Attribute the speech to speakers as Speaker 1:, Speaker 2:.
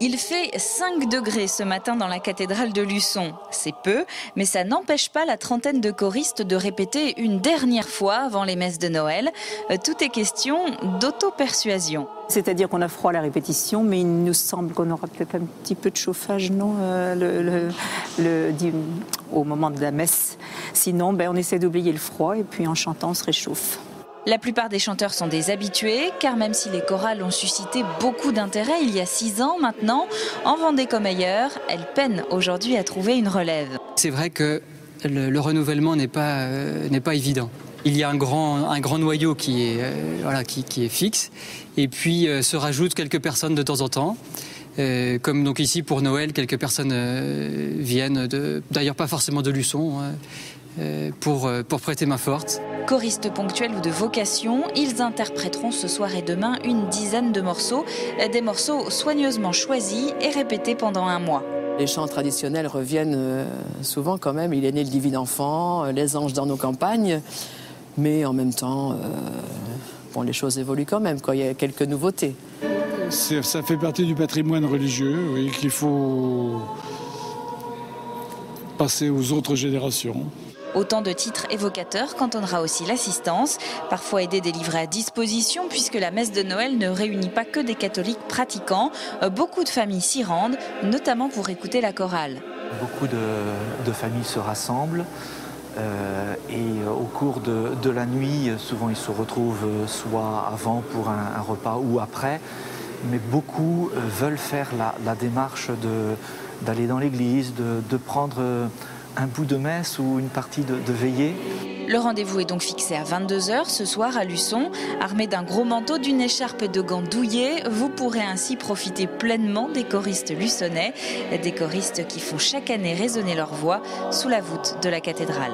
Speaker 1: Il fait 5 degrés ce matin dans la cathédrale de Luçon. C'est peu, mais ça n'empêche pas la trentaine de choristes de répéter une dernière fois avant les messes de Noël. Tout est question d'auto-persuasion.
Speaker 2: C'est-à-dire qu'on a froid à la répétition, mais il nous semble qu'on aura peut-être un petit peu de chauffage, non, au moment de la messe. Sinon, on essaie d'oublier le froid et puis en chantant, on se réchauffe.
Speaker 1: La plupart des chanteurs sont des habitués, car même si les chorales ont suscité beaucoup d'intérêt il y a 6 ans maintenant, en Vendée comme ailleurs, elles peinent aujourd'hui à trouver une relève.
Speaker 3: C'est vrai que le renouvellement n'est pas évident. Il y a un grand noyau qui est fixe, et puis se rajoutent quelques personnes de temps en temps. Comme donc ici pour Noël, quelques personnes viennent, d'ailleurs pas forcément de Luçon, pour prêter main forte.
Speaker 1: Choristes ponctuels ou de vocation, ils interpréteront ce soir et demain une dizaine de morceaux, des morceaux soigneusement choisis et répétés pendant un mois.
Speaker 4: Les chants traditionnels reviennent souvent quand même. Il est né le divin enfant, les anges dans nos campagnes, mais en même temps, les choses évoluent quand même, il y a quelques nouveautés.
Speaker 5: Ça fait partie du patrimoine religieux, oui, qu'il faut passer aux autres générations.
Speaker 1: Autant de titres évocateurs qu'entonnera aussi l'assistance, parfois aidée des livrets à disposition puisque la messe de Noël ne réunit pas que des catholiques pratiquants. Beaucoup de familles s'y rendent, notamment pour écouter la chorale.
Speaker 6: Beaucoup de familles se rassemblent et au cours de la nuit, souvent ils se retrouvent soit avant pour un repas ou après, mais beaucoup veulent faire la démarche d'aller dans l'église, de prendre un bout de messe ou une partie de veillée.
Speaker 1: Le rendez-vous est donc fixé à 22h ce soir à Luçon. Armé d'un gros manteau, d'une écharpe et de gants douillés, vous pourrez ainsi profiter pleinement des choristes luçonnais, des choristes qui font chaque année résonner leur voix sous la voûte de la cathédrale.